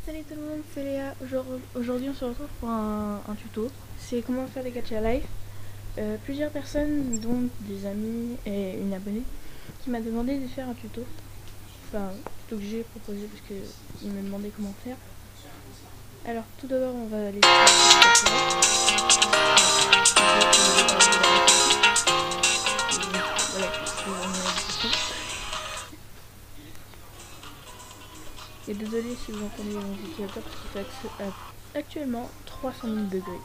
Salut tout le monde, c'est Léa. Aujourd'hui on se retrouve pour un tuto. C'est comment faire des gacha live. Plusieurs personnes, dont des amis et une abonnée, qui m'a demandé de faire un tuto. Enfin, tuto que j'ai proposé parce qu'ils me demandaient comment faire. Alors tout d'abord on va aller sur et désolé si vous entendez mon ventilateur parce qu'il fait actuellement 300 000 degrés.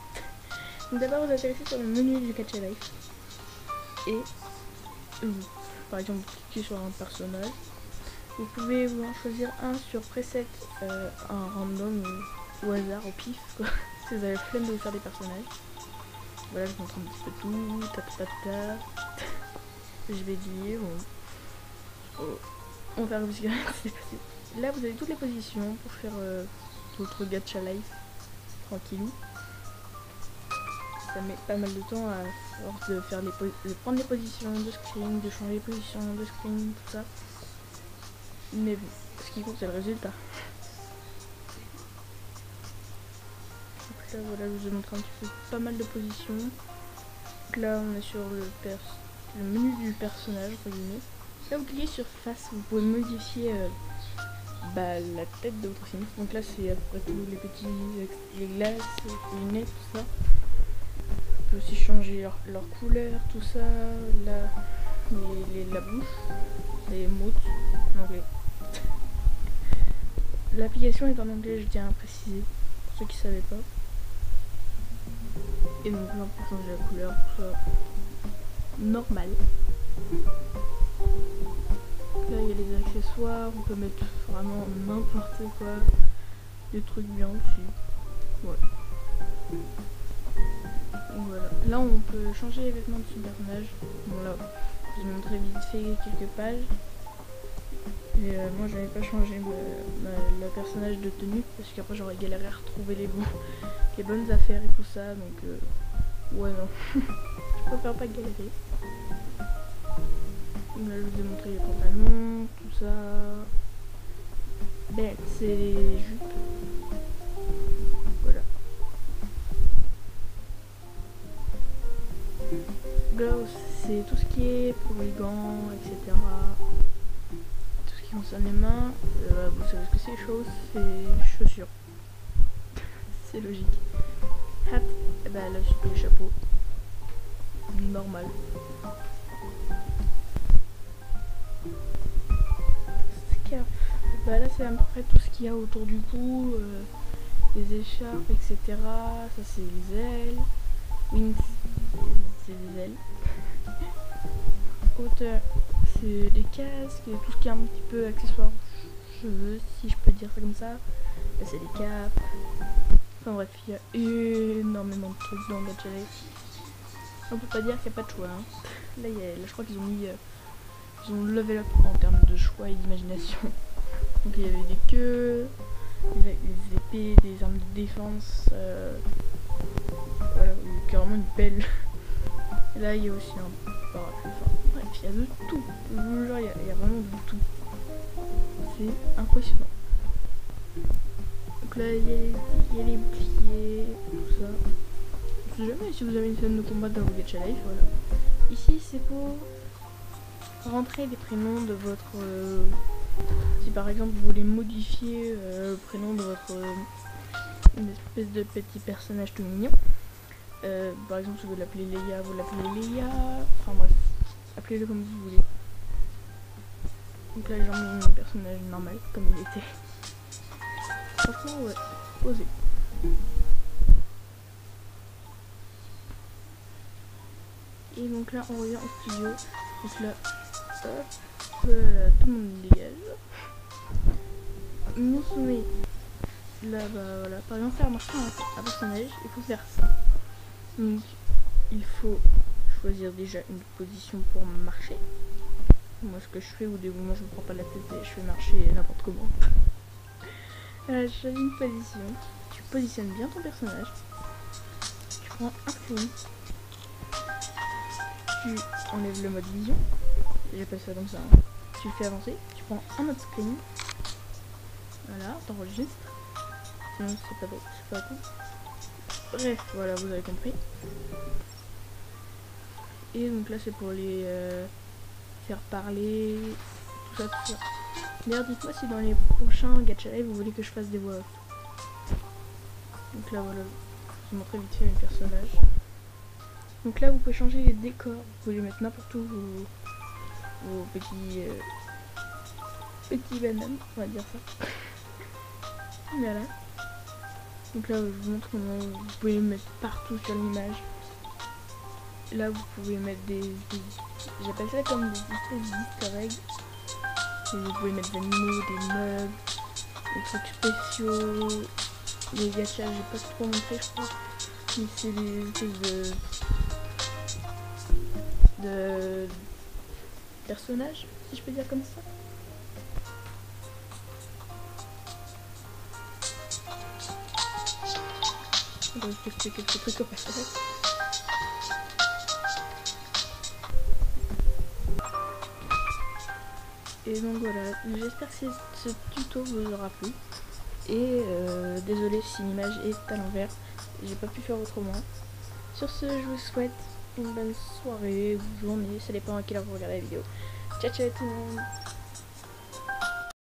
Donc d'abord vous atterrissez sur le menu du gacha life et par exemple cliquez sur un personnage. Vous pouvez vous en choisir un sur preset, un random ou au hasard, au pif quoi. Si vous avez la flemme de vous faire des personnages. Voilà, je vous montre un petit peu tout, je vais dire, on va voir ce qui s'est passé. Là vous avez toutes les positions pour faire votre gacha life tranquillou. Ça met pas mal de temps à force de faire de prendre les positions de screen, de changer les positions de screen, tout ça. Mais bon, ce qui compte c'est le résultat. Donc là voilà, je vous ai montré un petit peu pas mal de positions. Donc là on est sur le menu du personnage entre guillemets. Là vous cliquez sur face, vous pouvez modifier la tête de votre signe. Donc là c'est après tout les glaces, les lunettes, tout ça. On peut aussi changer leur couleur, tout ça, la bouche, les mots en anglais. L'application est en anglais, je tiens à préciser, pour ceux qui ne savaient pas. Et donc là, on peut changer la couleur, tout ça, normal. Là, il y a les accessoires, on peut mettre vraiment n'importe quoi, des trucs bien aussi. Ouais. Donc voilà. Là, on peut changer les vêtements de son personnage. Bon là, je vous montrerai vite fait quelques pages. Et moi j'avais pas changé le personnage de tenue parce qu'après j'aurais galéré à retrouver les bonnes affaires et tout ça, donc ouais non, je préfère pas galérer. Donc là je vous ai montré les pantalons, tout ça. Ben c'est les jupes. Voilà. Gloss c'est tout ce qui est pour les gants, etc. Qui concerne les mains, vous savez ce que c'est, chose, c'est chaussures. C'est logique. Hat, et ben là c'est le chapeau. Normal. Scarf, bah là c'est à peu près tout ce qu'il y a autour du cou, les écharpes, etc. Ça c'est les ailes. Wings, c'est les ailes. Hauteur, c'est les casques, tout ce qui est un petit peu accessoire cheveux, si je peux dire ça comme ça. Là c'est les capes. Enfin bref, il y a énormément de trucs dans le gacha life. On peut pas dire qu'il n'y a pas de choix. Hein. Là, je crois qu'ils ont level up en termes de choix et d'imagination. Donc il y avait des queues, des épées, des armes de défense, voilà, carrément une pelle. Et là il y a aussi un parapluie. Enfin, bref, il y a de tout. Je vous jure, il y a vraiment de tout. C'est impressionnant. Donc là, il y a les boucliers, tout ça. Je sais jamais si vous avez une scène de combat dans vos gacha life, voilà. Ici, c'est pour rentrer des prénoms de votre... si par exemple vous voulez modifier le prénom de votre... une espèce de petit personnage tout mignon. Par exemple, si vous l'appeler Léa, vous l'appelez Léa. Enfin bref, appelez-le comme vous voulez. Donc là, j'ai mis mon personnage normal, comme il était. Franchement, ouais, osé. Et donc là, on revient au studio. Donc là, hop, voilà, tout le monde dégage. Musume, là, bah voilà, par exemple, faire marcher un personnage, il faut faire ça. Donc, il faut choisir déjà une position pour marcher. Moi, ce que je fais, au début, moi, je me prends pas la tête et je fais marcher n'importe comment. Je choisis une position. Tu positionnes bien ton personnage. Tu prends un screen. Tu enlèves le mode vision. J'appelle ça comme ça. Tu le fais avancer. Tu prends un autre screen. Voilà, t'enregistres. Non, c'est pas beau, c'est pas cool. Bref, voilà, vous avez compris. Et donc là, c'est pour les faire parler, tout ça, tout ça. D'ailleurs, dites-moi si dans les prochains Gacha Live, vous voulez que je fasse des voix off. Donc là, voilà, je vais montrer vite fait mes personnages. Donc là, vous pouvez changer les décors, vous pouvez les mettre n'importe où, vos petits, petits bananes, on va dire ça. Voilà. Donc là, je vous montre comment vous pouvez les mettre partout sur l'image. Là, vous pouvez mettre des j'appelle ça comme des espèces d'easter eggs. Et vous pouvez mettre des animaux, des meubles, des trucs spéciaux, des gachas, j'ai pas trop montré, je crois. Mais c'est des espèces de personnages, si je peux dire comme ça. On va tester quelques trucs au passage. Et donc voilà, j'espère que ce tuto vous aura plu. Et désolé si l'image est à l'envers, j'ai pas pu faire autrement. Sur ce, je vous souhaite une bonne soirée ou journée, ça dépend à quelle heure vous regardez la vidéo. Ciao ciao tout le monde.